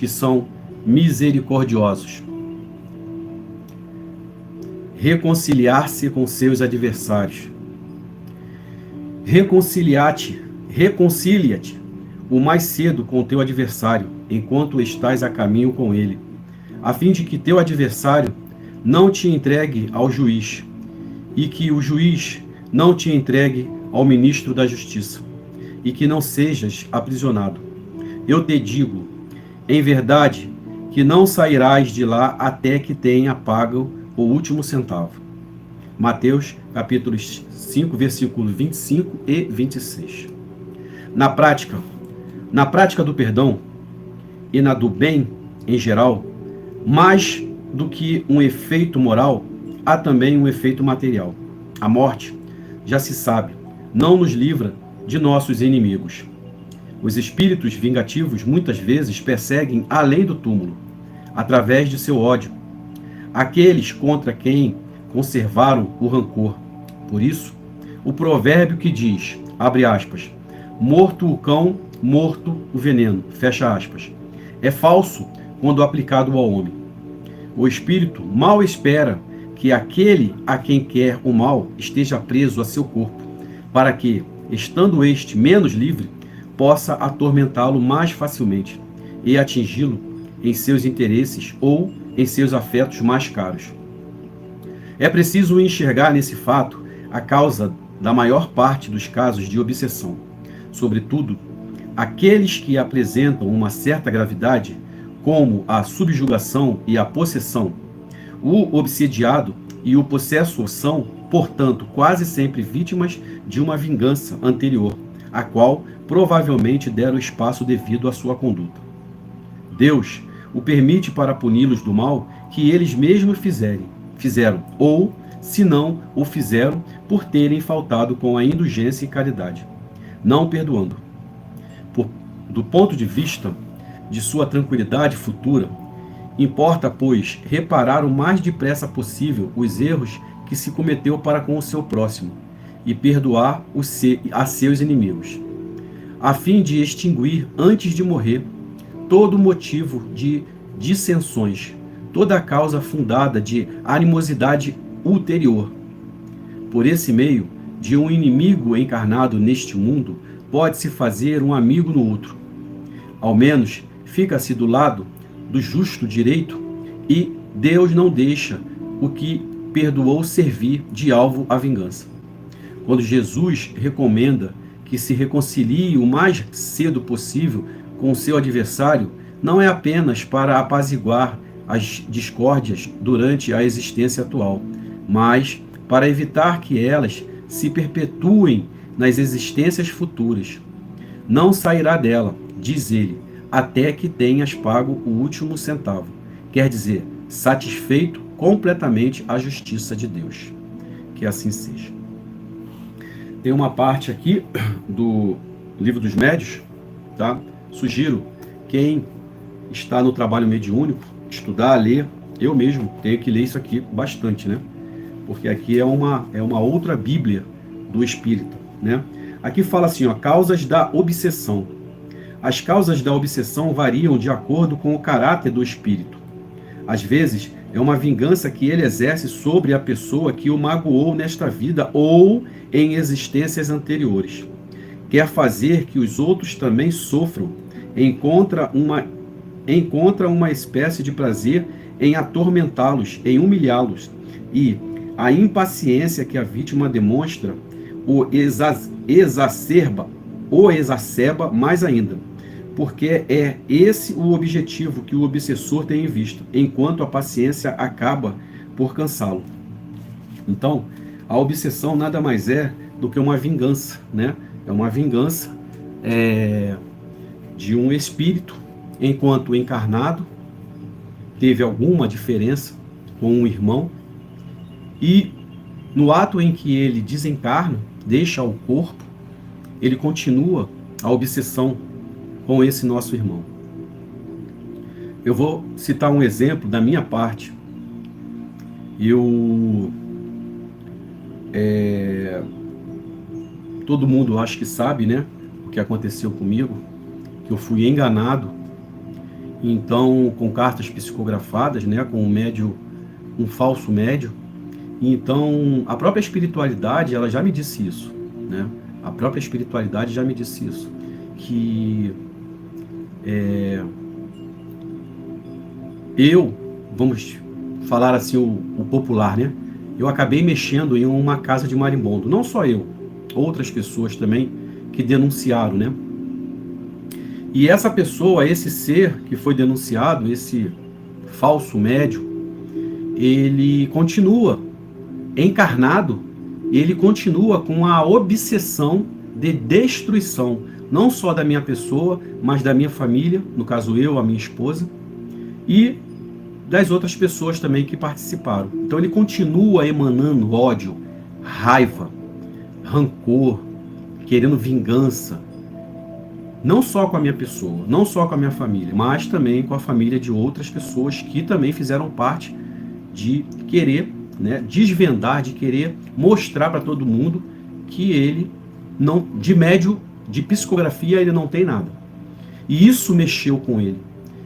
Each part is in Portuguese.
que são misericordiosos. Reconciliar-se com seus adversários. Reconcilia-te o mais cedo com teu adversário, enquanto estás a caminho com ele, a fim de que teu adversário não te entregue ao juiz, e que o juiz não te entregue ao ministro da justiça, e que não sejas aprisionado. Eu te digo, em verdade, que não sairás de lá até que tenha pago o último centavo. Mateus, capítulo 5, versículos 25 e 26. Na prática do perdão e na do bem em geral, mais do que um efeito moral, há também um efeito material. A morte, já se sabe, não nos livra de nossos inimigos. Os espíritos vingativos muitas vezes perseguem além do túmulo, através de seu ódio, aqueles contra quem conservaram o rancor. Por isso, o provérbio que diz, abre aspas, morto o cão, morto o veneno, fecha aspas, é falso quando aplicado ao homem. O espírito mal espera que aquele a quem quer o mal esteja preso a seu corpo, para que, estando este menos livre, possa atormentá-lo mais facilmente e atingi-lo em seus interesses ou em seus afetos mais caros. É preciso enxergar nesse fato a causa da maior parte dos casos de obsessão, sobretudo aqueles que apresentam uma certa gravidade, como a subjugação e a possessão. O obsediado e o possessor são, portanto, quase sempre vítimas de uma vingança anterior, a qual provavelmente deram espaço devido à sua conduta. Deus o permite para puni-los do mal que eles mesmos fizeram, ou, se não o fizeram, por terem faltado com a indulgência e caridade, não perdoando. Do ponto de vista de sua tranquilidade futura, importa, pois, reparar o mais depressa possível os erros que se cometeu para com o seu próximo e perdoar a seus inimigos, a fim de extinguir, antes de morrer, todo motivo de dissensões, toda causa fundada de animosidade ulterior. Por esse meio, de um inimigo encarnado neste mundo, pode-se fazer um amigo no outro. Ao menos, fica-se do lado do justo direito e Deus não deixa o que perdoou servir de alvo à vingança. Quando Jesus recomenda que se reconcilie o mais cedo possível com o seu adversário, não é apenas para apaziguar as discórdias durante a existência atual, mas para evitar que elas se perpetuem nas existências futuras. Não sairá dela, diz ele, até que tenhas pago o último centavo. Quer dizer, satisfeito completamente a justiça de Deus. Que assim seja. Tem uma parte aqui do Livro dos Médiuns, tá? Sugiro quem está no trabalho mediúnico estudar, ler. Eu mesmo tenho que ler isso aqui bastante, né? Porque aqui é uma outra Bíblia do Espírita, né? Aqui fala assim, ó, causas da obsessão. As causas da obsessão variam de acordo com o caráter do espírito. Às vezes, é uma vingança que ele exerce sobre a pessoa que o magoou nesta vida ou em existências anteriores. Quer fazer que os outros também sofram. Encontra uma espécie de prazer em atormentá-los, em humilhá-los. E a impaciência que a vítima demonstra o exacerba mais ainda, porque é esse o objetivo que o obsessor tem em vista, enquanto a paciência acaba por cansá-lo. Então, a obsessão nada mais é do que uma vingança, né? É uma vingança de um espírito, enquanto encarnado, teve alguma diferença com um irmão, e no ato em que ele desencarna, deixa o corpo, ele continua a obsessão com esse nosso irmão. Eu vou citar um exemplo da minha parte. Todo mundo acho que sabe, né, o que aconteceu comigo, que eu fui enganado então com cartas psicografadas, né, com um falso médio. Então a própria espiritualidade, ela já me disse isso, né? A própria espiritualidade já me disse isso, que vamos falar assim o popular, né? Eu acabei mexendo em uma casa de marimbondo, não só eu, outras pessoas também que denunciaram, né? E essa pessoa, esse ser que foi denunciado, esse falso médium, ele continua encarnado, ele continua com a obsessão de destruição, não só da minha pessoa, mas da minha família, no caso eu, a minha esposa, e das outras pessoas também que participaram. Então ele continua emanando ódio, raiva, rancor, querendo vingança, não só com a minha pessoa, não só com a minha família, mas também com a família de outras pessoas que também fizeram parte de querer, né, desvendar, de querer mostrar para todo mundo que ele não, de médio, de psicografia, ele não tem nada. E isso mexeu com ele.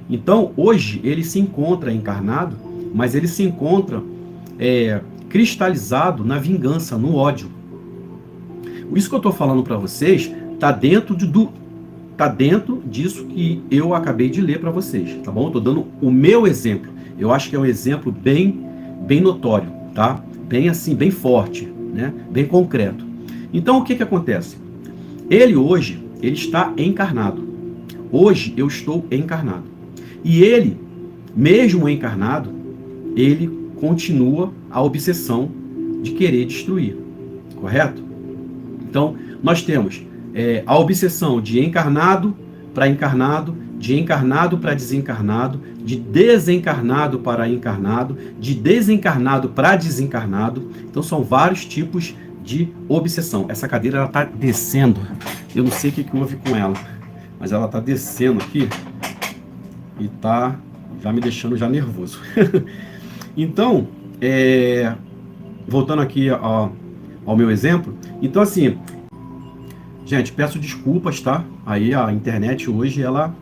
Então, hoje, ele se encontra encarnado, mas ele se encontra cristalizado na vingança, no ódio. Isso que eu estou falando para vocês está dentro disso que eu acabei de ler para vocês, tá bom? Estou dando o meu exemplo. Eu acho que é um exemplo bem notório, tá? Bem assim, bem forte, né? Bem concreto. Então, o que acontece? Ele hoje, ele está encarnado. Hoje eu estou encarnado. E ele, mesmo encarnado, ele continua a obsessão de querer destruir, correto? Então, nós temos a obsessão de encarnado para encarnado, de encarnado para desencarnado, de desencarnado para encarnado, de desencarnado para desencarnado. Então, são vários tipos de obsessão. Essa cadeira ela está descendo. Eu não sei o que houve com ela, mas ela está descendo aqui e está já me deixando já nervoso. Então, voltando aqui ao meu exemplo, então assim, gente, peço desculpas, tá? Aí a internet hoje ela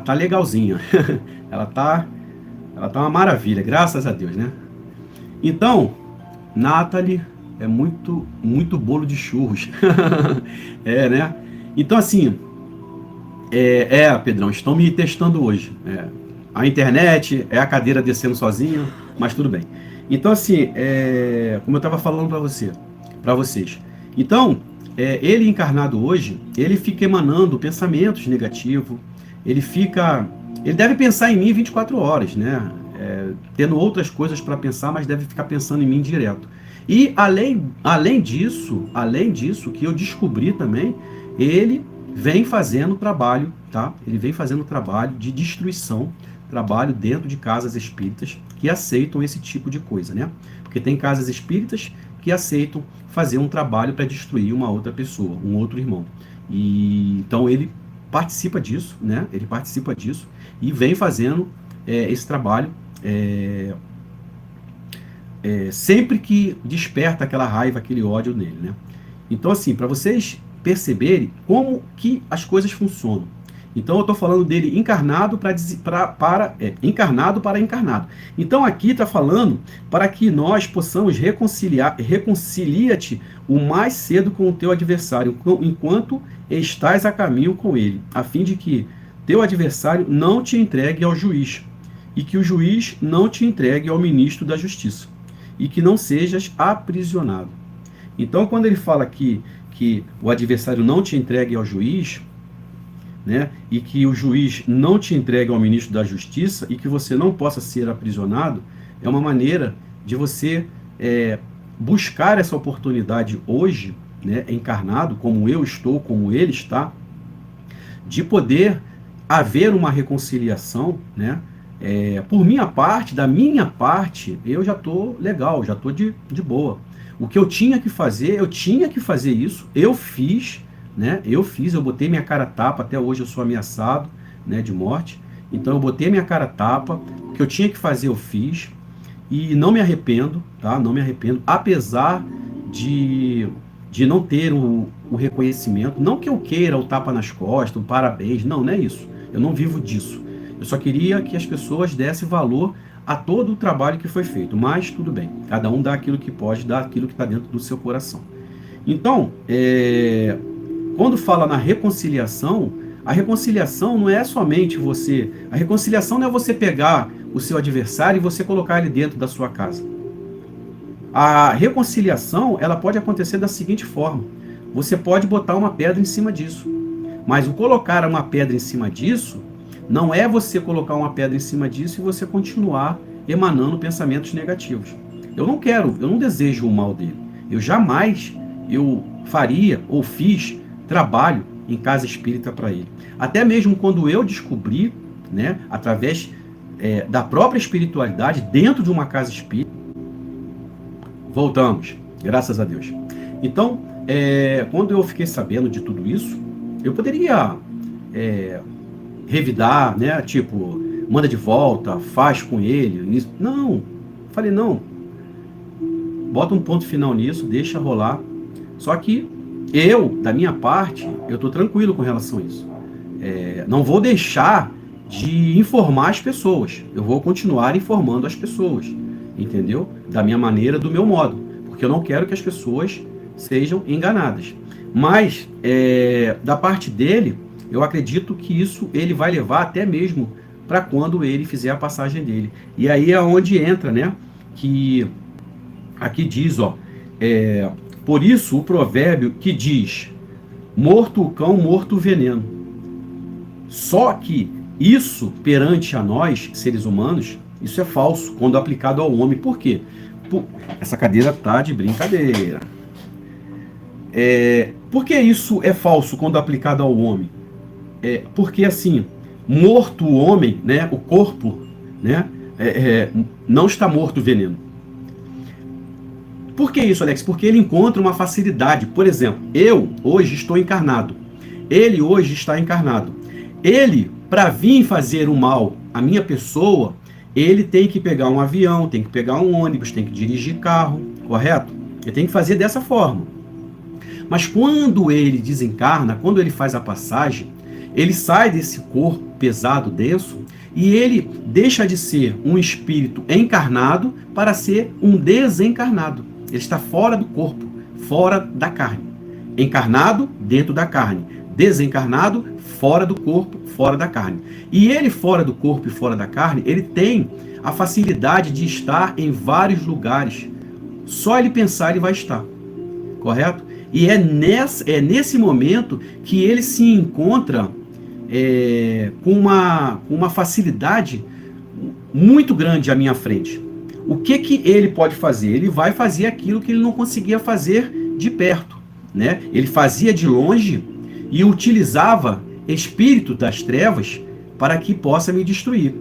tá legalzinha. ela tá uma maravilha, graças a Deus, né? Então, Nathalie, é muito bolo de churros. Né? Então assim, Pedrão, estão me testando hoje. A internet, a cadeira descendo sozinha, mas tudo bem. Então assim, como eu estava falando para vocês. Então, ele encarnado hoje, ele fica emanando pensamentos negativos, ele deve pensar em mim 24 horas, né? Tendo outras coisas para pensar, mas deve ficar pensando em mim direto. E além disso, que eu descobri também, ele vem fazendo trabalho, tá? Ele vem fazendo trabalho de destruição, trabalho dentro de casas espíritas que aceitam esse tipo de coisa, né? Porque tem casas espíritas que aceitam fazer um trabalho para destruir uma outra pessoa, um outro irmão. E então ele participa disso, né? Ele participa disso e vem fazendo esse trabalho sempre que desperta aquela raiva, aquele ódio nele, né? Então assim, para vocês perceberem como que as coisas funcionam. Então eu estou falando dele encarnado encarnado para encarnado. Então aqui está falando para que nós possamos reconcilia-te o mais cedo com o teu adversário, enquanto estás a caminho com ele, a fim de que teu adversário não te entregue ao juiz, e que o juiz não te entregue ao ministro da justiça, e que não sejas aprisionado. Então quando ele fala aqui que o adversário não te entregue ao juiz, né, e que o juiz não te entregue ao ministro da justiça e que você não possa ser aprisionado, é uma maneira de você buscar essa oportunidade hoje, né, encarnado, como eu estou, como ele está, de poder haver uma reconciliação, né? Por minha parte, da minha parte, eu já estou legal, já estou de boa. O que eu tinha que fazer isso, eu fiz, né? Eu botei minha cara a tapa, até hoje eu sou ameaçado, né, de morte. Então eu botei minha cara a tapa, o que eu tinha que fazer eu fiz, e não me arrependo, tá? Não me arrependo, apesar de não ter o reconhecimento, não que eu queira o tapa nas costas, o parabéns, não é isso. Eu não vivo disso. Eu só queria que as pessoas dessem valor a todo o trabalho que foi feito. Mas tudo bem, cada um dá aquilo que pode, dá aquilo que está dentro do seu coração. Então, quando fala na reconciliação, a reconciliação não é somente você. A reconciliação não é você pegar o seu adversário e você colocar ele dentro da sua casa. A reconciliação, ela pode acontecer da seguinte forma: você pode botar uma pedra em cima disso. Mas o colocar uma pedra em cima disso não é você colocar uma pedra em cima disso e você continuar emanando pensamentos negativos. Eu não desejo o mal dele. Eu jamais faria ou fiz trabalho em casa espírita para ele. Até mesmo quando eu descobri, né, através da própria espiritualidade, dentro de uma casa espírita, voltamos, graças a Deus. Então, quando eu fiquei sabendo de tudo isso, eu poderia revidar, né, tipo, manda de volta, faz com ele, isso. Não, falei, não, bota um ponto final nisso, deixa rolar. Só que da minha parte, eu estou tranquilo com relação a isso. Não vou deixar de informar as pessoas. Eu vou continuar informando as pessoas, entendeu? Da minha maneira, do meu modo. Porque eu não quero que as pessoas sejam enganadas. Mas, da parte dele, eu acredito que isso ele vai levar até mesmo para quando ele fizer a passagem dele. E aí é onde entra, né? Que aqui diz, ó... por isso, o provérbio que diz, morto o cão, morto o veneno. Só que isso, perante a nós, seres humanos, isso é falso, quando aplicado ao homem. Por quê? Essa cadeira tá de brincadeira. Por que isso é falso quando aplicado ao homem? Porque, assim, morto o homem, né, o corpo, né, não está morto o veneno. Por que isso, Alex? Porque ele encontra uma facilidade. Por exemplo, eu hoje estou encarnado. Ele hoje está encarnado. Ele, para vir fazer o mal à minha pessoa, ele tem que pegar um avião, tem que pegar um ônibus, tem que dirigir carro, correto? Ele tem que fazer dessa forma. Mas quando ele desencarna, quando ele faz a passagem, ele sai desse corpo pesado, denso, e ele deixa de ser um espírito encarnado para ser um desencarnado. Ele está fora do corpo, fora da carne. Encarnado, dentro da carne. Desencarnado, fora do corpo, fora da carne. E ele, fora do corpo e fora da carne, ele tem a facilidade de estar em vários lugares. Só ele pensar, ele vai estar. Correto? E é nesse momento que ele se encontra com uma facilidade muito grande à minha frente. O que ele pode fazer? Ele vai fazer aquilo que ele não conseguia fazer de perto, né? Ele fazia de longe e utilizava espírito das trevas para que possa me destruir.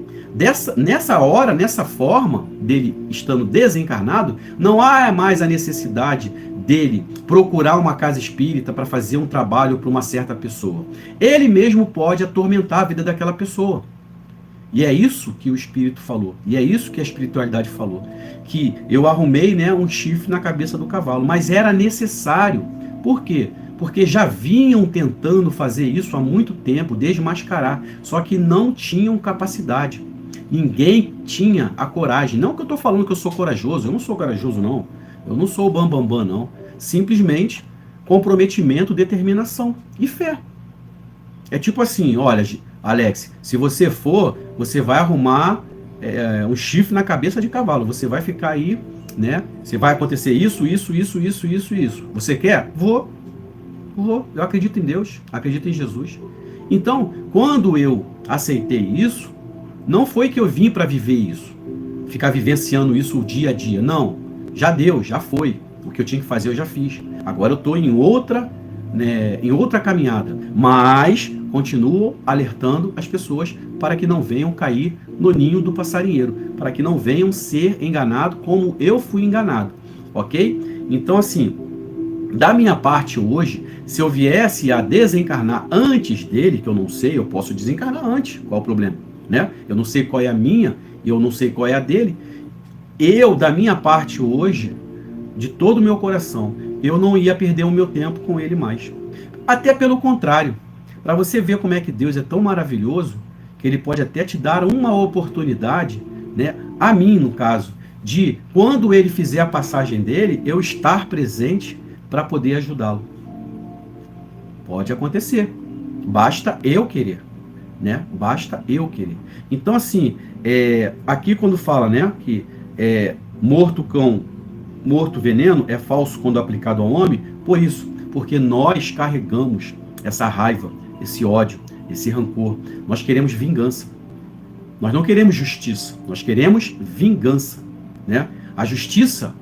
Nessa hora, nessa forma, dele estando desencarnado, não há mais a necessidade dele procurar uma casa espírita para fazer um trabalho para uma certa pessoa. Ele mesmo pode atormentar a vida daquela pessoa. E é isso que o Espírito falou. E é isso que a espiritualidade falou. Que eu arrumei, né, um chifre na cabeça do cavalo. Mas era necessário. Por quê? Porque já vinham tentando fazer isso há muito tempo, desmascarar. Só que não tinham capacidade. Ninguém tinha a coragem. Não que eu estou falando que eu sou corajoso. Eu não sou corajoso, não. Eu não sou o bambambam, não. Simplesmente comprometimento, determinação e fé. É tipo assim, olha... Alex, se você for, você vai arrumar um chifre na cabeça de cavalo. Você vai ficar aí, né? Você vai acontecer isso. Você quer? Vou. Eu acredito em Deus, acredito em Jesus. Então, quando eu aceitei isso, não foi que eu vim para viver isso, ficar vivenciando isso o dia a dia. Não, já deu, já foi. O que eu tinha que fazer eu já fiz. Agora eu estou em outra caminhada, mas continuo alertando as pessoas para que não venham cair no ninho do passarinheiro, para que não venham ser enganados como eu fui enganado, ok? Então, assim, da minha parte hoje, se eu viesse a desencarnar antes dele, que eu não sei, eu posso desencarnar antes, qual o problema, né? Eu não sei qual é a minha, eu não sei qual é a dele. Eu, da minha parte hoje, de todo o meu coração, eu não ia perder o meu tempo com ele mais. Até pelo contrário, para você ver como é que Deus é tão maravilhoso, que ele pode até te dar uma oportunidade, né, a mim no caso, de quando ele fizer a passagem dele, eu estar presente para poder ajudá-lo. Pode acontecer. Basta eu querer, né? Basta eu querer. Então, assim, aqui quando fala, né, que morto cão, morto veneno é falso quando aplicado ao homem, por isso, porque nós carregamos essa raiva, esse ódio, esse rancor. Nós queremos vingança. Nós não queremos justiça, nós queremos vingança, né? A justiça,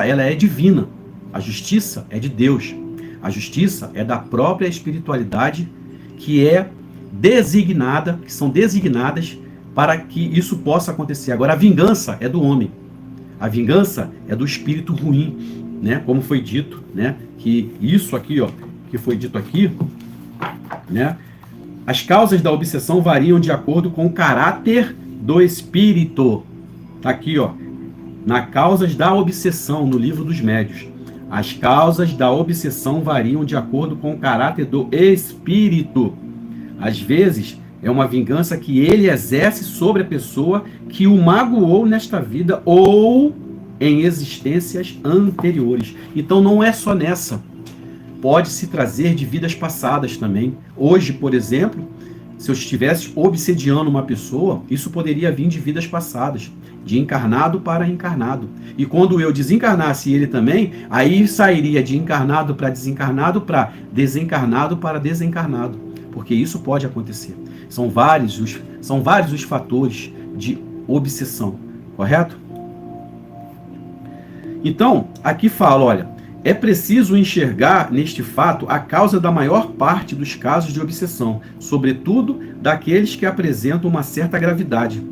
ela é divina. A justiça é de Deus. A justiça é da própria espiritualidade que é designada, que são designadas para que isso possa acontecer. Agora, a vingança é do homem. A vingança é do espírito ruim, né? Como foi dito, né? Que isso aqui, ó, que foi dito aqui, né? As causas da obsessão variam de acordo com o caráter do espírito. Tá aqui, ó, na Causas da Obsessão, no Livro dos Médiuns. As causas da obsessão variam de acordo com o caráter do espírito. Às vezes, é uma vingança que ele exerce sobre a pessoa que o magoou nesta vida ou em existências anteriores. Então, não é só nessa. Pode se trazer de vidas passadas também. Hoje, por exemplo, se eu estivesse obsediando uma pessoa, isso poderia vir de vidas passadas, de encarnado para encarnado. E quando eu desencarnasse ele também, aí sairia de encarnado para desencarnado para desencarnado. Porque isso pode acontecer. São vários os fatores de obsessão, correto? Então, aqui fala, olha, é preciso enxergar neste fato a causa da maior parte dos casos de obsessão, sobretudo daqueles que apresentam uma certa gravidade,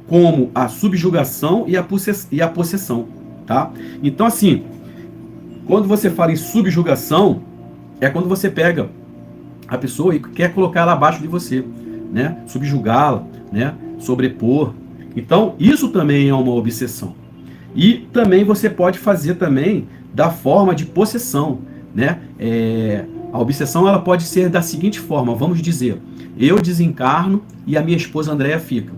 como a subjugação e a possessão, tá? Então, assim, quando você fala em subjugação, é quando você pega a pessoa e quer colocar ela abaixo de você, né? Subjugá-la, né? Sobrepor. Então, isso também é uma obsessão. E também você pode fazer também da forma de possessão, né? A obsessão ela pode ser da seguinte forma, vamos dizer, eu desencarno e a minha esposa Andréia fica.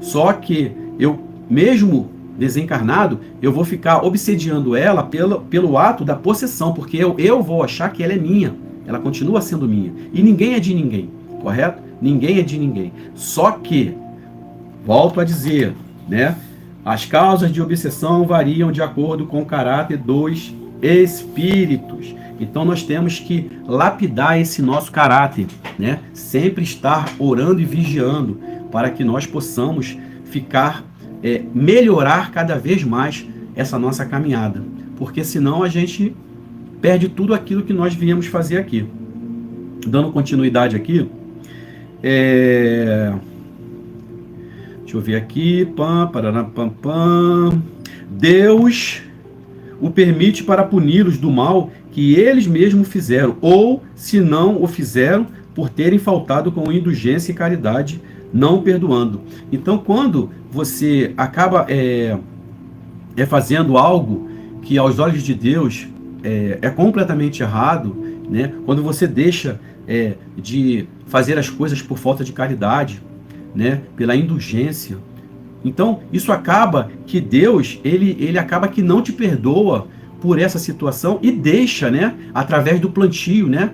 Só que eu, mesmo desencarnado, eu vou ficar obsediando ela pelo ato da possessão, porque eu vou achar que ela é minha, ela continua sendo minha. E ninguém é de ninguém, correto? Ninguém é de ninguém. Só que, volto a dizer, né? As causas de obsessão variam de acordo com o caráter dos espíritos. Então nós temos que lapidar esse nosso caráter, né? Sempre estar orando e vigiando para que nós possamos melhorar cada vez mais essa nossa caminhada. Porque senão a gente perde tudo aquilo que nós viemos fazer aqui. Dando continuidade aqui, deixa eu ver aqui. Deus o permite para puni-los do mal que eles mesmos fizeram, ou, se não o fizeram, por terem faltado com indulgência e caridade, não perdoando. Então, quando você acaba fazendo algo que aos olhos de Deus é completamente errado, né? Quando você deixa de fazer as coisas por falta de caridade, né? Pela indulgência, então isso acaba que Deus ele acaba que não te perdoa por essa situação e deixa, né? Através do plantio, né?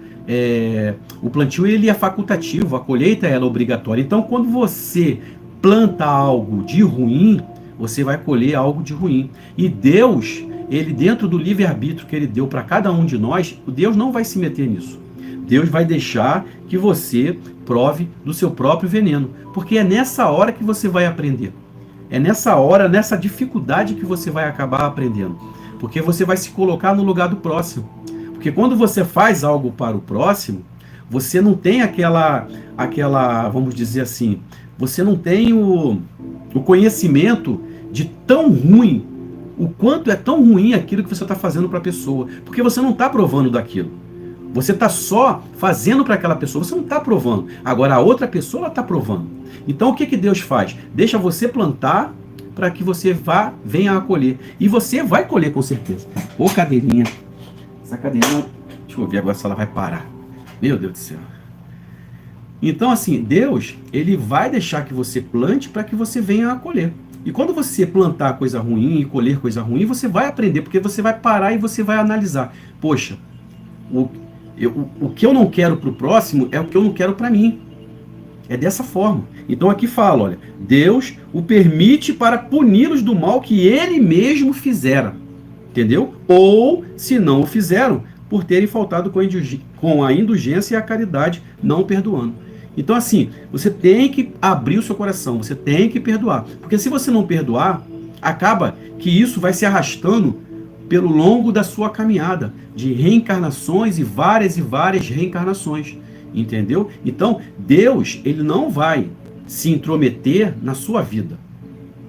O plantio ele é facultativo, a colheita ela é obrigatória. Então, quando você planta algo de ruim, você vai colher algo de ruim. E Deus, ele dentro do livre-arbítrio que ele deu para cada um de nós, Deus não vai se meter nisso. Deus vai deixar que você prove do seu próprio veneno. Porque é nessa hora que você vai aprender. É nessa hora, nessa dificuldade que você vai acabar aprendendo. Porque você vai se colocar no lugar do próximo. Porque quando você faz algo para o próximo, você não tem aquela, vamos dizer assim, você não tem o conhecimento de tão ruim, o quanto é tão ruim aquilo que você está fazendo para a pessoa. Porque você não está provando daquilo. Você está só fazendo para aquela pessoa, você não está provando. Agora a outra pessoa está provando. Então o que Deus faz? Deixa você plantar para que você venha a colher. E você vai colher com certeza. Ô cadeirinha. Essa cadeirinha, deixa eu ver agora se ela vai parar. Meu Deus do céu. Então, assim, Deus, ele vai deixar que você plante para que você venha a colher. E quando você plantar coisa ruim e colher coisa ruim, você vai aprender, porque você vai parar e você vai analisar. Poxa, o, o que eu não quero para o próximo é o que eu não quero para mim. É dessa forma. Então aqui fala, olha, Deus o permite para puni-los do mal que ele mesmo fizera. Entendeu? Ou, se não o fizeram, por terem faltado com a indulgência e a caridade, não perdoando. Então, assim, você tem que abrir o seu coração, você tem que perdoar. Porque se você não perdoar, acaba que isso vai se arrastando pelo longo da sua caminhada, de reencarnações e várias reencarnações. Entendeu? Então, Deus, ele não vai se intrometer na sua vida.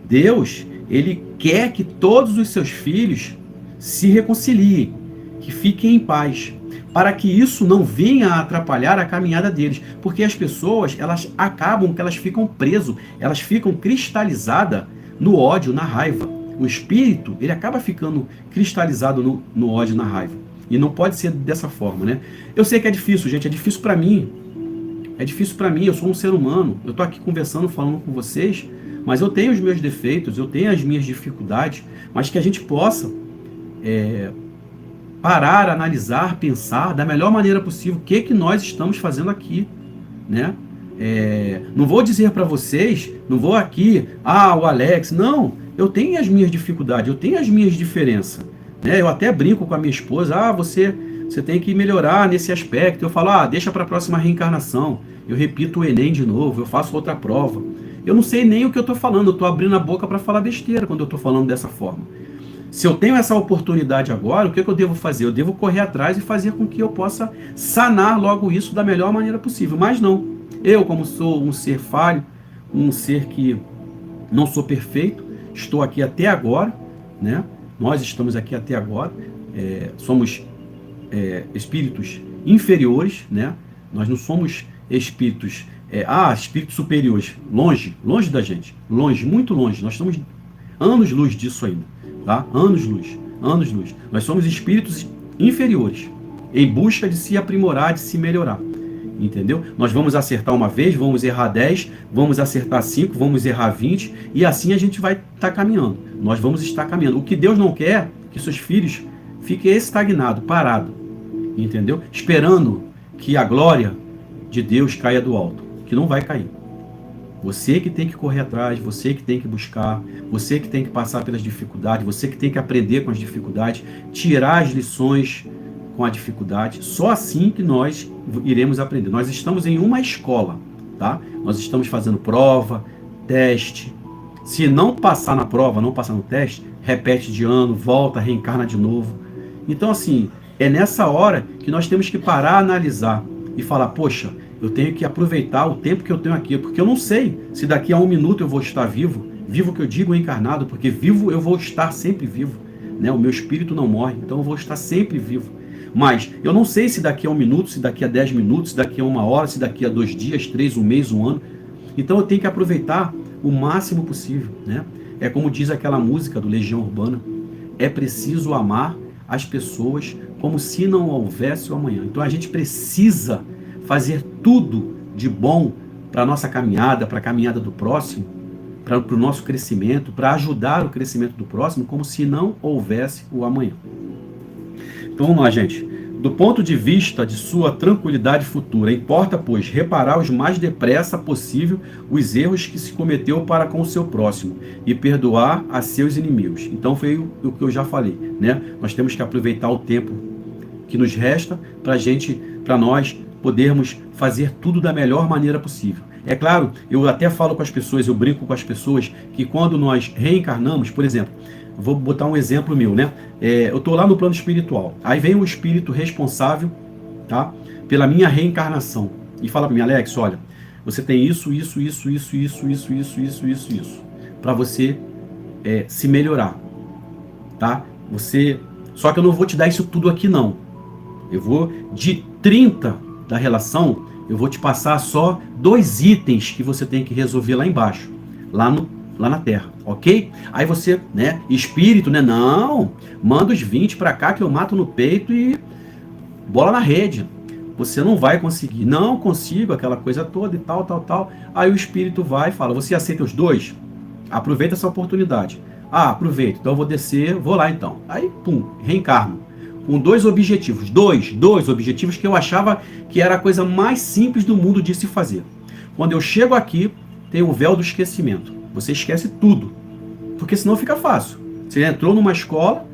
Deus, ele quer que todos os seus filhos se reconciliem, que fiquem em paz, para que isso não venha a atrapalhar a caminhada deles, porque as pessoas, elas acabam que elas ficam presas, elas ficam cristalizadas no ódio, na raiva. O espírito, ele acaba ficando cristalizado no ódio, na raiva. E não pode ser dessa forma, né? Eu sei que é difícil, gente, é difícil para mim. É difícil para mim, eu sou um ser humano. Eu tô aqui conversando, falando com vocês, mas eu tenho os meus defeitos, eu tenho as minhas dificuldades, mas que a gente possa parar, analisar, pensar da melhor maneira possível o que nós estamos fazendo aqui, né? Não vou dizer para vocês, não vou aqui, o Alex, não, eu tenho as minhas dificuldades, eu tenho as minhas diferenças, né? Eu até brinco com a minha esposa, você tem que melhorar nesse aspecto. Eu falo, deixa para a próxima reencarnação, eu repito o Enem de novo, eu faço outra prova. Eu não sei nem o que eu estou falando, eu estou abrindo a boca para falar besteira quando eu estou falando dessa forma. Se eu tenho essa oportunidade agora, o que eu devo fazer? Eu devo correr atrás e fazer com que eu possa sanar logo isso da melhor maneira possível. Mas não. Eu, como sou um ser falho, um ser que não sou perfeito, estou aqui até agora, né? Nós estamos aqui até agora, somos espíritos inferiores, né? Nós não somos espíritos, espíritos superiores, longe da gente, longe, muito longe. Nós estamos anos-luz disso ainda. Tá? Anos-luz. Nós somos espíritos inferiores, em busca de se aprimorar, de se melhorar. Entendeu? Nós vamos acertar uma vez, vamos errar 10, vamos acertar 5, vamos errar 20, e assim a gente vai estar caminhando. Nós vamos estar caminhando. O que Deus não quer é que seus filhos fiquem estagnados, parados. Entendeu? Esperando que a glória de Deus caia do alto, que não vai cair. Você que tem que correr atrás, você que tem que buscar, você que tem que passar pelas dificuldades, você que tem que aprender com as dificuldades, tirar as lições com a dificuldade. Só assim que nós iremos aprender. Nós estamos em uma escola, tá? Nós estamos fazendo prova, teste. Se não passar na prova, não passar no teste, repete de ano, volta, reencarna de novo. Então, assim, é nessa hora que nós temos que parar, analisar e falar, poxa, eu tenho que aproveitar o tempo que eu tenho aqui, porque eu não sei se daqui a 1 minuto eu vou estar vivo, vivo que eu digo encarnado, porque vivo eu vou estar sempre vivo, né? O meu espírito não morre, então eu vou estar sempre vivo. Mas eu não sei se daqui a 1 minuto, se daqui a 10 minutos, se daqui a 1 hora, se daqui a 2 dias, 3, 1 mês, 1 ano. Então eu tenho que aproveitar o máximo possível, né? É como diz aquela música do Legião Urbana, é preciso amar as pessoas como se não houvesse o amanhã. Então a gente precisa fazer tudo de bom para a nossa caminhada, para a caminhada do próximo, para o nosso crescimento, para ajudar o crescimento do próximo, como se não houvesse o amanhã. Então vamos lá, gente. Do ponto de vista de sua tranquilidade futura, importa, pois, reparar os mais depressa possível os erros que se cometeu para com o seu próximo e perdoar a seus inimigos. Então foi o que eu já falei, né? Nós temos que aproveitar o tempo que nos resta para nós podermos fazer tudo da melhor maneira possível. É claro, eu até falo com as pessoas, eu brinco com as pessoas, que quando nós reencarnamos, por exemplo, vou botar um exemplo meu, né? Eu estou lá no plano espiritual, aí vem o espírito responsável, tá? Pela minha reencarnação, e fala para mim, Alex, olha, você tem isso, para você se melhorar, tá? Só que eu não vou te dar isso tudo aqui não, eu vou de 30 da relação, eu vou te passar só 2 itens que você tem que resolver lá embaixo, lá na Terra, ok? Aí você, né, espírito, né, não, manda os 20 para cá que eu mato no peito e bola na rede. você não vai conseguir. Não consigo, aquela coisa toda e tal, tal, tal. Aí o espírito vai e fala, você aceita os dois? Aproveita essa oportunidade. Ah, aproveito, então eu vou descer, vou lá então. Aí, pum, reencarno. Com dois objetivos. Dois objetivos que eu achava que era a coisa mais simples do mundo de se fazer. Quando eu chego aqui, tem o véu do esquecimento. Você esquece tudo. Porque senão fica fácil. Você entrou numa escola,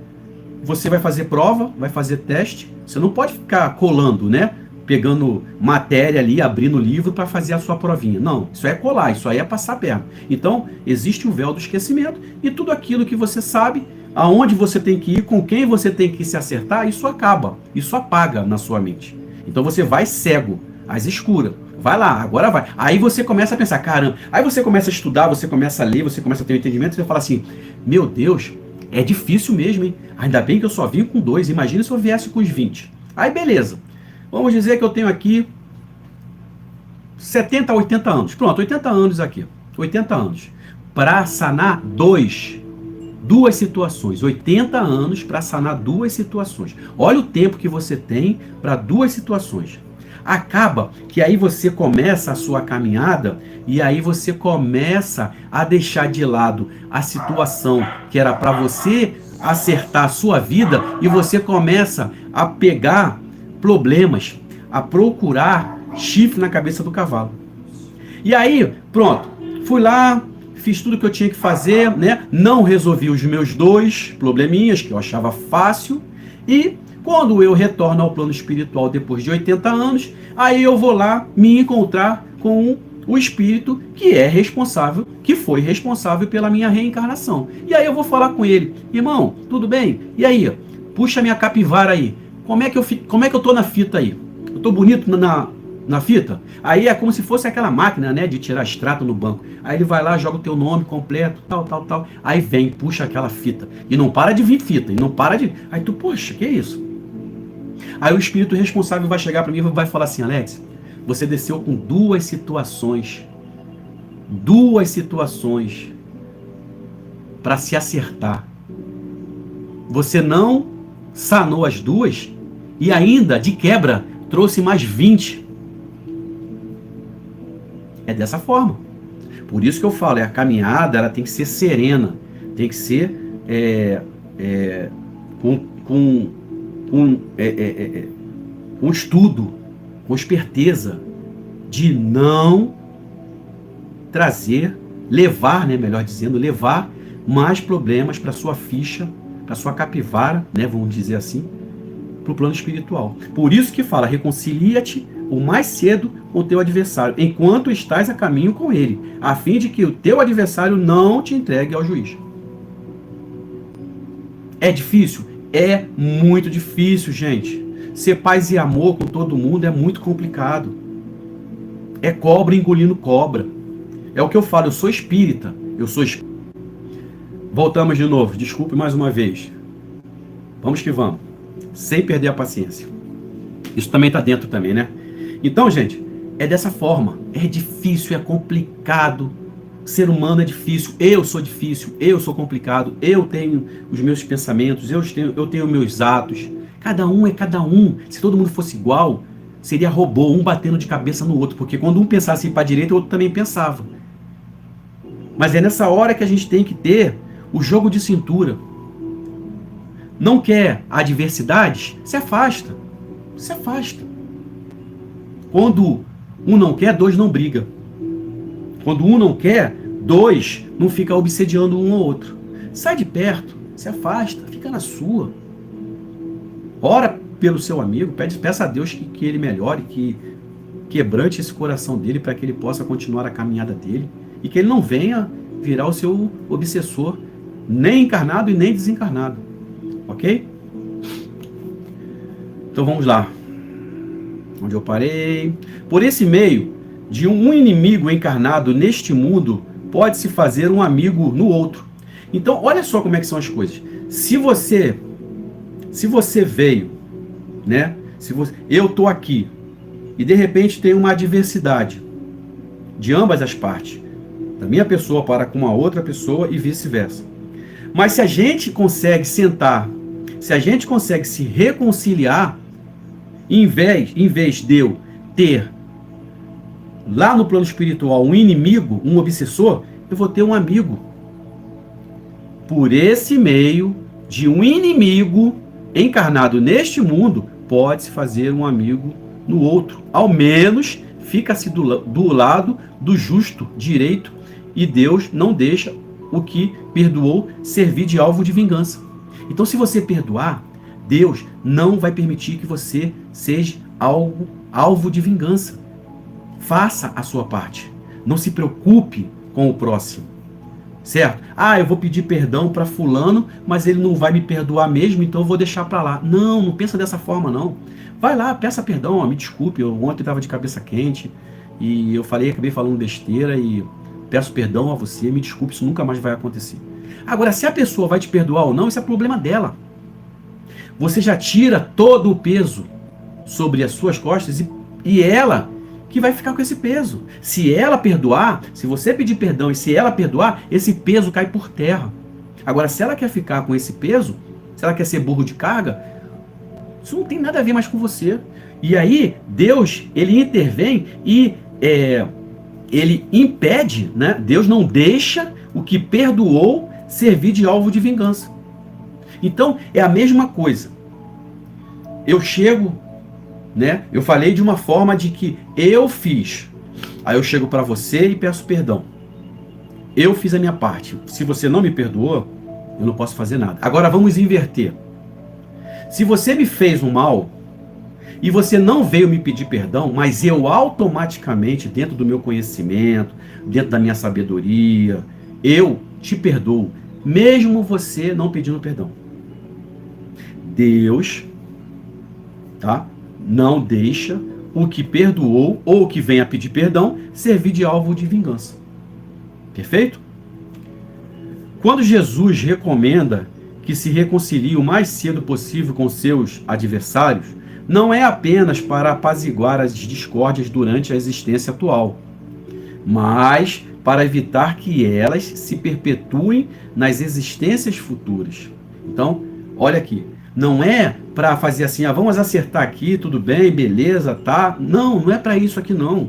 você vai fazer prova, vai fazer teste. Você não pode ficar colando, né? Pegando matéria ali, abrindo o livro para fazer a sua provinha. Não, isso é colar, isso aí é passar a perna. Então, existe o véu do esquecimento e tudo aquilo que você sabe, aonde você tem que ir, com quem você tem que se acertar, isso acaba, isso apaga na sua mente. Então você vai cego, às escuras. Vai lá, agora vai. Aí você começa a pensar, caramba. Aí você começa a estudar, você começa a ler, você começa a ter um entendimento, você fala assim, meu Deus, é difícil mesmo, hein? Ainda bem que eu só vim com 2, imagina se eu viesse com os 20. Aí beleza. Vamos dizer que eu tenho aqui 70 a 80 anos. Pronto, 80 anos aqui. 80 anos. Para sanar duas situações. 80 anos para sanar duas situações. Olha o tempo que você tem para duas situações. Acaba que aí você começa a sua caminhada e aí você começa a deixar de lado a situação que era para você acertar a sua vida e você começa a pegar problemas, a procurar chifre na cabeça do cavalo. E aí, pronto, fui lá, fiz tudo que eu tinha que fazer, né? Não resolvi os meus 2 probleminhas que eu achava fácil e quando eu retorno ao plano espiritual depois de 80 anos, aí eu vou lá me encontrar com o espírito que é responsável, que foi responsável pela minha reencarnação. E aí eu vou falar com ele, irmão, tudo bem? E aí, puxa minha capivara aí. Como é que eu tô na fita aí? Eu tô bonito na fita? Aí é como se fosse aquela máquina, né, de tirar extrato no banco. Aí ele vai lá, joga o teu nome completo, tal, tal, tal. Aí vem, puxa aquela fita. E não para de vir fita, e não para de... Aí tu, poxa, que é isso? Aí o espírito responsável vai chegar para mim e vai falar assim, Alex, você desceu com duas situações para se acertar. Você não sanou as duas e ainda, de quebra, trouxe mais 20. É dessa forma. Por isso que eu falo, a caminhada ela tem que ser serena, tem que ser com estudo, com esperteza, de não levar mais problemas para sua ficha, para sua capivara, né, vamos dizer assim, para o plano espiritual. Por isso que fala, reconcilia-te o mais cedo com o teu adversário, enquanto estás a caminho com ele, a fim de que o teu adversário não te entregue ao juiz. É difícil? É muito difícil, gente. Ser paz e amor com todo mundo é muito complicado. É cobra engolindo cobra. É o que eu falo, eu sou espírita. Voltamos de novo, desculpe mais uma vez. Vamos que vamos. Sem perder a paciência. Isso também está dentro também, né? Então, gente, é dessa forma. É difícil, é complicado. Ser humano é difícil, eu sou complicado, eu tenho os meus pensamentos, eu tenho meus atos. Cada um é cada um. Se todo mundo fosse igual, seria robô, um batendo de cabeça no outro, porque quando um pensasse para a direita, o outro também pensava. Mas é nessa hora que a gente tem que ter o jogo de cintura. Não quer adversidades? Se afasta. Se afasta. Quando um não quer, 2 não briga. Quando um não quer, 2 não fica obsediando um ao outro. Sai de perto, se afasta, fica na sua. Ora pelo seu amigo, peça a Deus que ele melhore, que quebrante esse coração dele para que ele possa continuar a caminhada dele e que ele não venha virar o seu obsessor, nem encarnado e nem desencarnado. Ok? Então vamos lá. Onde eu parei? Por esse meio, de um inimigo encarnado neste mundo, pode-se fazer um amigo no outro. Então, olha só como é que são as coisas. Se você veio, né? Eu tô aqui e de repente tem uma adversidade de ambas as partes, da minha pessoa para com uma outra pessoa e vice-versa. Mas se a gente consegue sentar, se a gente consegue se reconciliar, Em vez de eu ter lá no plano espiritual um inimigo, um obsessor, eu vou ter um amigo. Por esse meio de um inimigo encarnado neste mundo, pode-se fazer um amigo no outro. Ao menos fica-se do lado do justo, direito, e Deus não deixa o que perdoou servir de alvo de vingança. Então, se você perdoar, Deus não vai permitir que você seja alvo de vingança. Faça a sua parte. Não se preocupe com o próximo. Certo? Ah, eu vou pedir perdão para fulano, mas ele não vai me perdoar mesmo, então eu vou deixar para lá. Não, não pensa dessa forma, não. Vai lá, peça perdão, ó, me desculpe, eu ontem estava de cabeça quente e eu acabei falando besteira e peço perdão a você, me desculpe, isso nunca mais vai acontecer. Agora, se a pessoa vai te perdoar ou não, isso é problema dela. Você já tira todo o peso sobre as suas costas e ela que vai ficar com esse peso. Se ela perdoar, se você pedir perdão e se ela perdoar, esse peso cai por terra. Agora, se ela quer ficar com esse peso, se ela quer ser burro de carga, isso não tem nada a ver mais com você. E aí, Deus, ele intervém e ele impede, né? Deus não deixa o que perdoou servir de alvo de vingança. Então, é a mesma coisa. Eu chego, né? Eu falei de uma forma de que eu fiz. Aí eu chego para você e peço perdão. Eu fiz a minha parte. Se você não me perdoou, eu não posso fazer nada. Agora vamos inverter. Se você me fez um mal e você não veio me pedir perdão, mas eu automaticamente, dentro do meu conhecimento, dentro da minha sabedoria, eu te perdoo, mesmo você não pedindo perdão. Deus, tá? Não deixa o que perdoou ou o que vem a pedir perdão servir de alvo de vingança. Perfeito? Quando Jesus recomenda que se reconcilie o mais cedo possível com seus adversários, não é apenas para apaziguar as discórdias durante a existência atual, mas para evitar que elas se perpetuem nas existências futuras. Então, olha aqui, não é para fazer assim, vamos acertar aqui, tudo bem, beleza, tá? Não, não é para isso aqui não.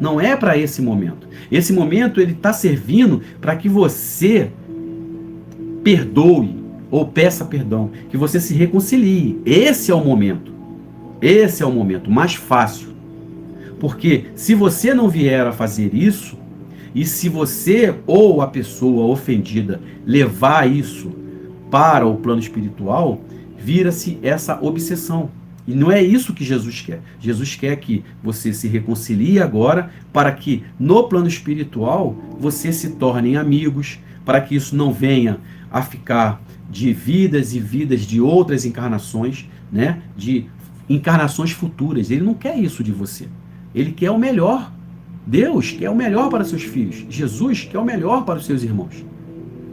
Não é para esse momento. Esse momento ele está servindo para que você perdoe ou peça perdão, que você se reconcilie. Esse é o momento. Esse é o momento mais fácil. Porque se você não vier a fazer isso, e se você ou a pessoa ofendida levar isso para o plano espiritual, vira-se essa obsessão. E não é isso que Jesus quer. Jesus quer que você se reconcilie agora para que no plano espiritual você se tornem amigos, para que isso não venha a ficar de vidas e vidas de outras encarnações, né? De encarnações futuras. Ele não quer isso de você. Ele quer o melhor. Deus quer o melhor para seus filhos. Jesus quer o melhor para os seus irmãos.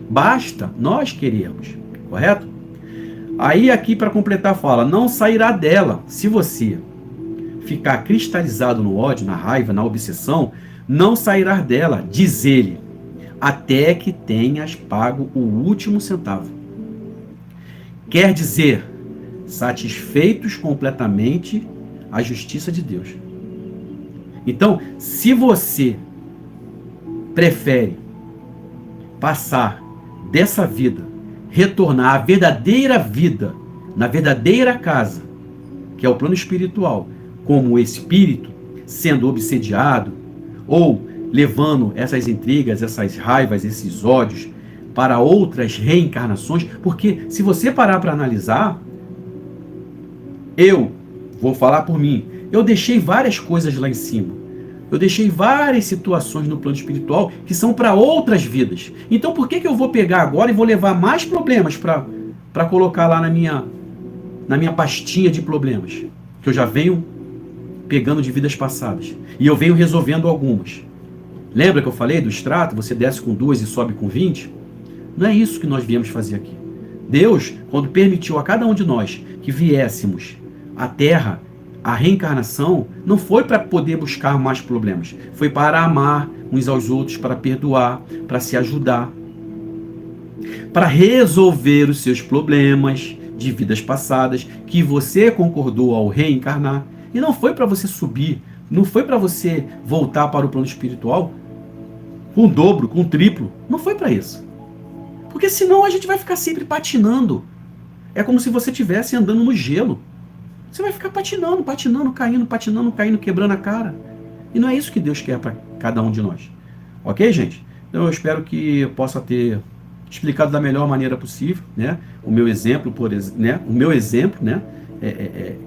Basta nós queremos. Correto? Aí aqui para completar fala, não sairá dela. Se você ficar cristalizado no ódio, na raiva, na obsessão, não sairá dela, diz ele, até que tenhas pago o último centavo. Quer dizer, satisfeitos completamente a justiça de Deus. Então, se você prefere passar dessa vida, retornar à verdadeira vida, na verdadeira casa, que é o plano espiritual, como espírito, sendo obsediado, ou levando essas intrigas, essas raivas, esses ódios para outras reencarnações, porque se você parar para analisar, eu vou falar por mim, eu deixei várias coisas lá em cima. Eu deixei várias situações no plano espiritual que são para outras vidas. Então por que eu vou pegar agora e vou levar mais problemas para colocar lá na minha pastinha de problemas? Que eu já venho pegando de vidas passadas. E eu venho resolvendo algumas. Lembra que eu falei do extrato? Você desce com 2 e sobe com 20? Não é isso que nós viemos fazer aqui. Deus, quando permitiu a cada um de nós que viéssemos à Terra, a reencarnação não foi para poder buscar mais problemas. Foi para amar uns aos outros, para perdoar, para se ajudar, para resolver os seus problemas, de vidas passadas, que você concordou ao reencarnar. E não foi para você subir, não foi para você voltar para o plano espiritual com o dobro, com o triplo. Não foi para isso. Porque senão a gente vai ficar sempre patinando. É como se você estivesse andando no gelo. Você vai ficar patinando, patinando, caindo, quebrando a cara. E não é isso que Deus quer para cada um de nós. Ok, gente? Então eu espero que eu possa ter explicado da melhor maneira possível, né? O meu exemplo,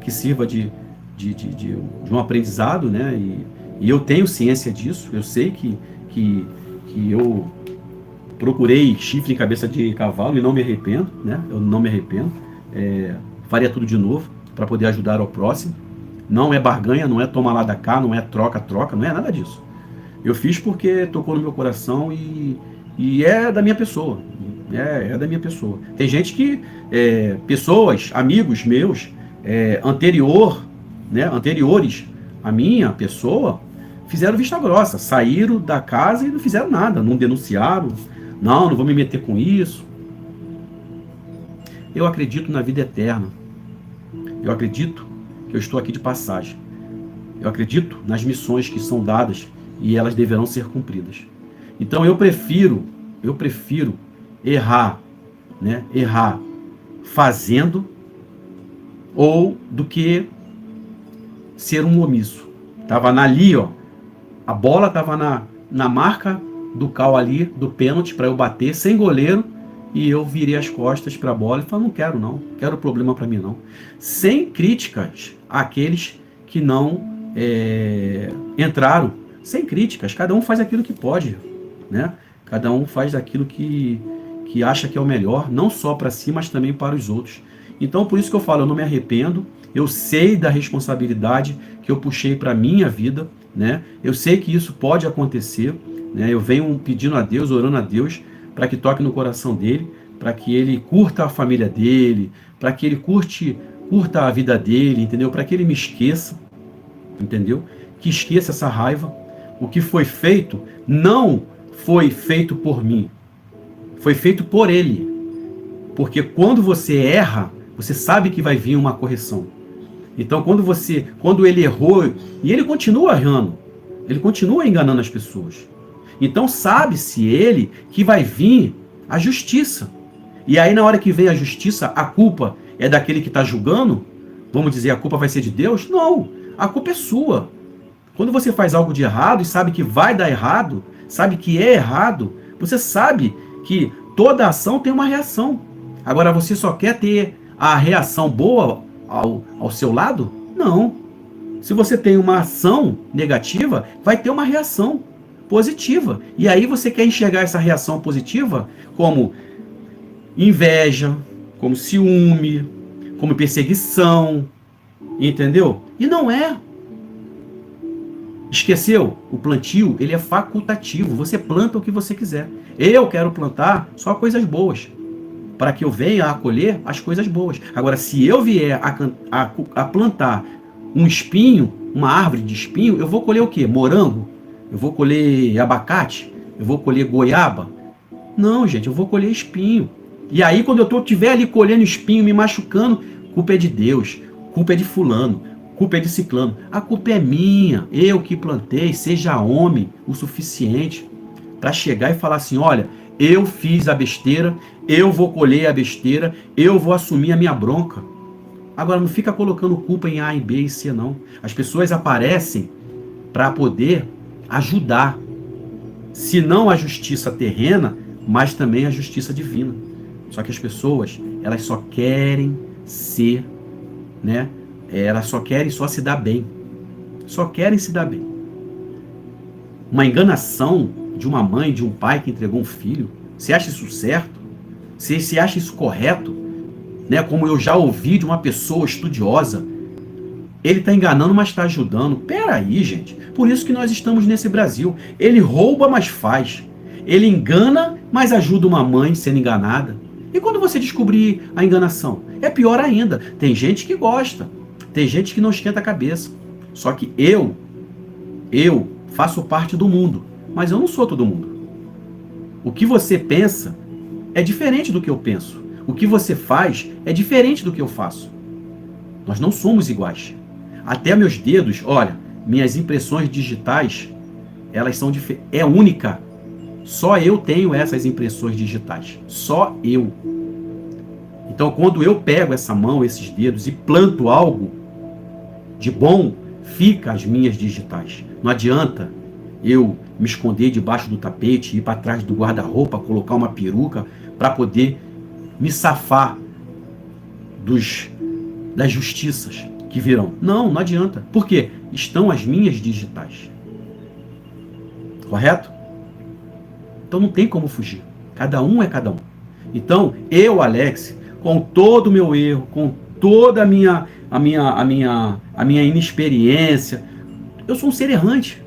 que sirva de um aprendizado, né? E eu tenho ciência disso. Eu sei que eu procurei chifre em cabeça de cavalo e não me arrependo, né? Eu não me arrependo. Faria tudo de novo para poder ajudar ao próximo. Não é barganha, não é toma lá da cá, não é troca, não é nada disso. Eu fiz porque tocou no meu coração e é da minha pessoa. É da minha pessoa. Tem gente que, pessoas, amigos meus, anteriores à minha pessoa, fizeram vista grossa, saíram da casa e não fizeram nada, não denunciaram, não vou me meter com isso. Eu acredito na vida eterna. Eu acredito que eu estou aqui de passagem. Eu acredito nas missões que são dadas e elas deverão ser cumpridas. Então eu prefiro errar, né? Errar fazendo ou do que ser um omisso. Tava ali, ó, a bola tava na marca do cal ali, do pênalti para eu bater sem goleiro. E eu virei as costas para a bola e falei, não quero problema para mim não. Sem críticas àqueles que não entraram. Sem críticas, cada um faz aquilo que pode, né? Cada um faz aquilo que acha que é o melhor, não só para si, mas também para os outros. Então, por isso que eu falo, eu não me arrependo, eu sei da responsabilidade que eu puxei para a minha vida, né? Eu sei que isso pode acontecer, né? Eu venho pedindo a Deus, orando a Deus, para que toque no coração dele, para que ele curta a família dele, para que ele curta a vida dele, entendeu? Para que ele me esqueça, entendeu? Que esqueça essa raiva. O que foi feito não foi feito por mim, foi feito por ele. Porque quando você erra, você sabe que vai vir uma correção. Então, quando ele errou, e ele continua errando, ele continua enganando as pessoas. Então sabe-se ele que vai vir a justiça. E aí na hora que vem a justiça, a culpa é daquele que está julgando? Vamos dizer, a culpa vai ser de Deus? Não, a culpa é sua. Quando você faz algo de errado e sabe que vai dar errado, sabe que é errado, você sabe que toda ação tem uma reação. Agora você só quer ter a reação boa ao seu lado? Não. Se você tem uma ação negativa, vai ter uma reação positiva. E aí você quer enxergar essa reação positiva como inveja, como ciúme, como perseguição, entendeu? E não é. Esqueceu? O plantio, ele é facultativo. Você planta o que você quiser. Eu quero plantar só coisas boas, para que eu venha a colher as coisas boas. Agora, se eu vier a plantar um espinho, uma árvore de espinho, eu vou colher o quê? Morango? Eu vou colher abacate? Eu vou colher goiaba? Não, gente, eu vou colher espinho. E aí, quando eu estiver ali colhendo espinho, me machucando, culpa é de Deus, culpa é de fulano, culpa é de ciclano. A culpa é minha, eu que plantei. Seja homem o suficiente para chegar e falar assim, olha, eu fiz a besteira, eu vou colher a besteira, eu vou assumir a minha bronca. Agora, não fica colocando culpa em A, em B e C, não. As pessoas aparecem para poder ajudar, se não a justiça terrena, mas também a justiça divina. Só que as pessoas, elas só querem ser, né? Elas só querem se dar bem. Só querem se dar bem. Uma enganação de uma mãe, de um pai que entregou um filho, você acha isso certo? Você acha isso correto? Né? Como eu já ouvi de uma pessoa estudiosa, ele está enganando, mas está ajudando. Peraí, gente. Por isso que nós estamos nesse Brasil. Ele rouba, mas faz. Ele engana, mas ajuda uma mãe sendo enganada. E quando você descobrir a enganação? É pior ainda. Tem gente que gosta. Tem gente que não esquenta a cabeça. Só que eu faço parte do mundo. Mas eu não sou todo mundo. O que você pensa é diferente do que eu penso. O que você faz é diferente do que eu faço. Nós não somos iguais. Até meus dedos, olha, minhas impressões digitais, elas são é única. Só eu tenho essas impressões digitais. Só eu. Então, quando eu pego essa mão, esses dedos e planto algo de bom, fica as minhas digitais. Não adianta eu me esconder debaixo do tapete, ir para trás do guarda-roupa, colocar uma peruca para poder me safar das justiças que virão. Não, não adianta. Por quê? Estão as minhas digitais. Correto? Então não tem como fugir. Cada um é cada um. Então, eu, Alex, com todo o meu erro, com toda a minha inexperiência, eu sou um ser errante,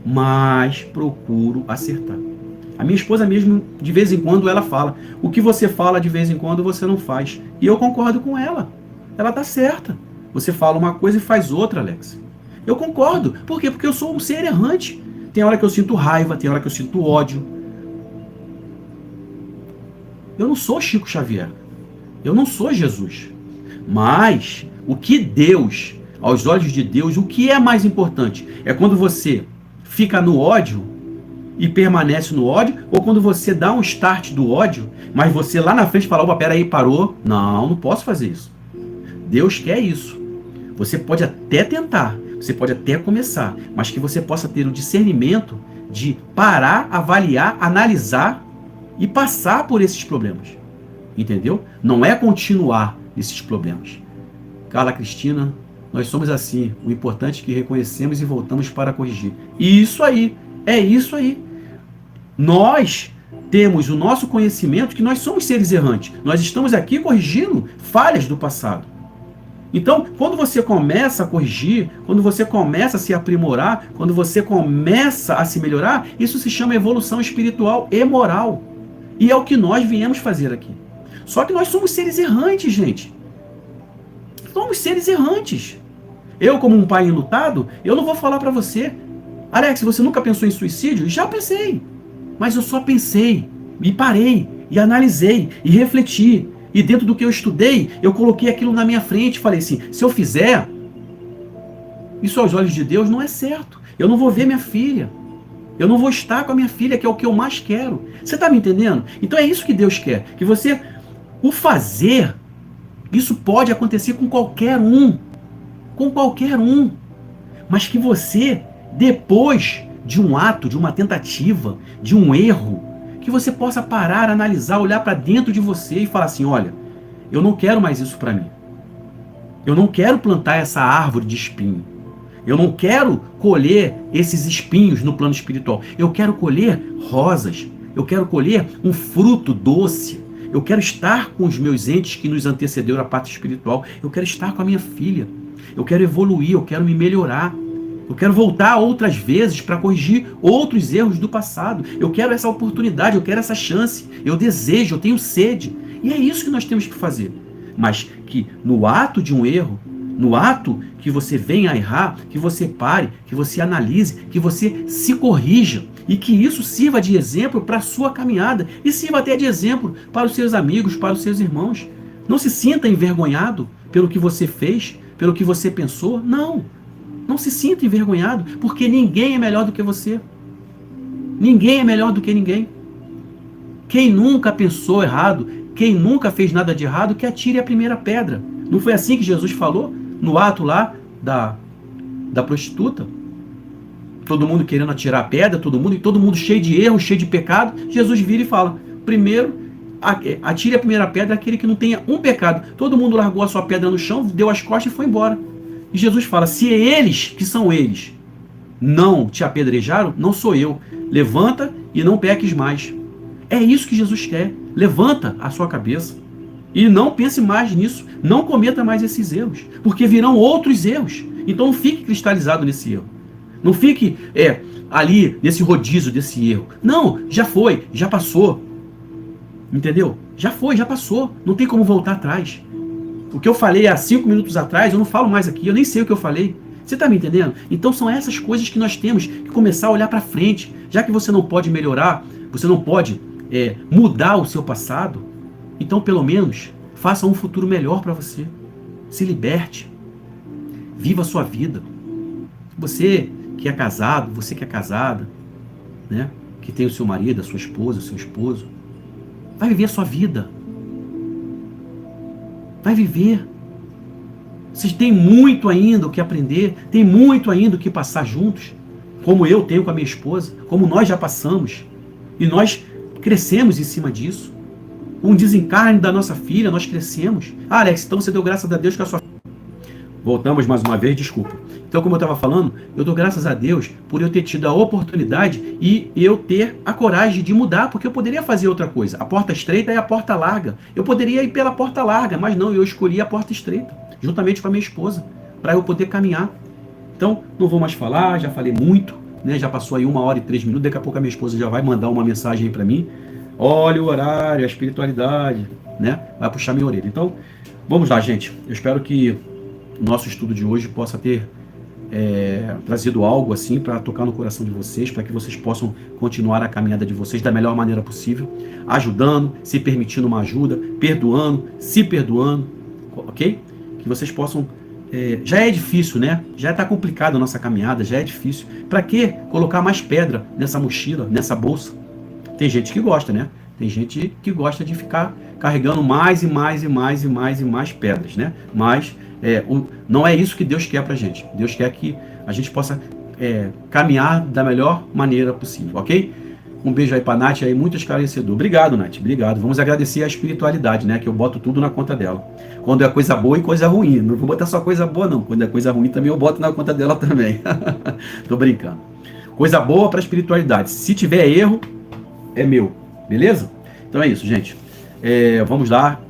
mas procuro acertar. A minha esposa mesmo, de vez em quando, ela fala: o que você fala de vez em quando, você não faz. E eu concordo com ela. Ela tá certa. Você fala uma coisa e faz outra, Alex. Eu concordo. Por quê? Porque eu sou um ser errante. Tem hora que eu sinto raiva, tem hora que eu sinto ódio. Eu não sou Chico Xavier. Eu não sou Jesus. Mas o que Deus, aos olhos de Deus, o que é mais importante? É quando você fica no ódio e permanece no ódio, ou quando você dá um start do ódio, mas você lá na frente fala: opa, peraí, parou. Não posso fazer isso. Deus quer isso. Você pode até tentar, você pode até começar, mas que você possa ter o discernimento de parar, avaliar, analisar e passar por esses problemas. Entendeu? Não é continuar esses problemas. Carla Cristina, nós somos assim. O importante é que reconhecemos e voltamos para corrigir. E isso aí, é isso aí. Nós temos o nosso conhecimento que nós somos seres errantes. Nós estamos aqui corrigindo falhas do passado. Então, quando você começa a corrigir, quando você começa a se aprimorar, quando você começa a se melhorar, isso se chama evolução espiritual e moral. E é o que nós viemos fazer aqui. Só que nós somos seres errantes, gente. Somos seres errantes. Eu, como um pai enlutado, eu não vou falar para você: Alex, você nunca pensou em suicídio? Já pensei. Mas eu só pensei, e parei, e analisei, e refleti. E dentro do que eu estudei, eu coloquei aquilo na minha frente e falei assim: se eu fizer, isso aos olhos de Deus não é certo. Eu não vou ver minha filha. Eu não vou estar com a minha filha, que é o que eu mais quero. Você está me entendendo? Então é isso que Deus quer. Que você, o fazer, isso pode acontecer com qualquer um. Com qualquer um. Mas que você, depois de um ato, de uma tentativa, de um erro, que você possa parar, analisar, olhar para dentro de você e falar assim: olha, eu não quero mais isso para mim. Eu não quero plantar essa árvore de espinho. Eu não quero colher esses espinhos no plano espiritual. Eu quero colher rosas. Eu quero colher um fruto doce. Eu quero estar com os meus entes que nos antecederam à parte espiritual. Eu quero estar com a minha filha. Eu quero evoluir, eu quero me melhorar. Eu quero voltar outras vezes para corrigir outros erros do passado. Eu quero essa oportunidade, eu quero essa chance. Eu desejo, eu tenho sede. E é isso que nós temos que fazer. Mas que no ato de um erro, no ato que você venha a errar, que você pare, que você analise, que você se corrija. E que isso sirva de exemplo para a sua caminhada. E sirva até de exemplo para os seus amigos, para os seus irmãos. Não se sinta envergonhado pelo que você fez, pelo que você pensou. Não. Não se sinta envergonhado, porque ninguém é melhor do que você. Ninguém é melhor do que ninguém. Quem nunca pensou errado, quem nunca fez nada de errado, que atire a primeira pedra. Não foi assim que Jesus falou no ato lá da prostituta? Todo mundo querendo atirar a pedra, todo mundo cheio de erro, cheio de pecado. Jesus vira e fala: primeiro, atire a primeira pedra aquele que não tenha um pecado. Todo mundo largou a sua pedra no chão, deu as costas e foi embora. E Jesus fala: se eles, que são eles, não te apedrejaram, não sou eu. Levanta e não peques mais. É isso que Jesus quer. Levanta a sua cabeça e não pense mais nisso. Não cometa mais esses erros, porque virão outros erros. Então não fique cristalizado nesse erro. Não fique ali nesse rodízio desse erro. Não, já foi, já passou. Entendeu? Já foi, já passou. Não tem como voltar atrás. O que eu falei há 5 minutos atrás, eu não falo mais aqui, eu nem sei o que eu falei. Você está me entendendo? Então são essas coisas que nós temos que começar a olhar para frente. Já que você não pode melhorar, você não pode mudar o seu passado, Então, pelo menos, faça um futuro melhor para você. Se liberte. Viva a sua vida. Você que é casado, você que é casada, né? Que tem o seu marido, a sua esposa, o seu esposo, vai viver a sua vida. Vai viver. Vocês têm muito ainda o que aprender, tem muito ainda o que passar juntos, como eu tenho com a minha esposa, como nós já passamos. E nós crescemos em cima disso. Um desencarne da nossa filha, nós crescemos. Ah, Alex, então você deu graças a Deus que a sua... Voltamos mais uma vez, desculpa. Então, como eu estava falando, eu dou graças a Deus por eu ter tido a oportunidade e eu ter a coragem de mudar, porque eu poderia fazer outra coisa. A porta estreita é a porta larga. Eu poderia ir pela porta larga, mas não, eu escolhi a porta estreita, juntamente com a minha esposa, para eu poder caminhar. Então, não vou mais falar, já falei muito, né? Já passou aí 1h03, daqui a pouco a minha esposa já vai mandar uma mensagem aí para mim. Olha o horário, a espiritualidade, né? Vai puxar minha orelha. Então, vamos lá, gente. Eu espero que o nosso estudo de hoje possa ter trazido algo assim para tocar no coração de vocês, para que vocês possam continuar a caminhada de vocês da melhor maneira possível, ajudando, se permitindo uma ajuda, perdoando, se perdoando, ok? Que vocês possam... já é difícil, né? Já está complicado a nossa caminhada, já é difícil. Para que colocar mais pedra nessa mochila, nessa bolsa? Tem gente que gosta, né? Tem gente que gosta de ficar carregando mais e mais e mais e mais e mais pedras, né? Mas não é isso que Deus quer pra gente. Deus quer que a gente possa caminhar da melhor maneira possível, ok? Um beijo aí pra Nath, aí, muito esclarecedor. Obrigado, Nath, obrigado. Vamos agradecer a espiritualidade, né? Que eu boto tudo na conta dela. Quando é coisa boa e coisa ruim. Não vou botar só coisa boa, não. Quando é coisa ruim também eu boto na conta dela também. Tô brincando. Coisa boa pra espiritualidade. Se tiver erro, é meu. Beleza? Então é isso, gente. Vamos lá.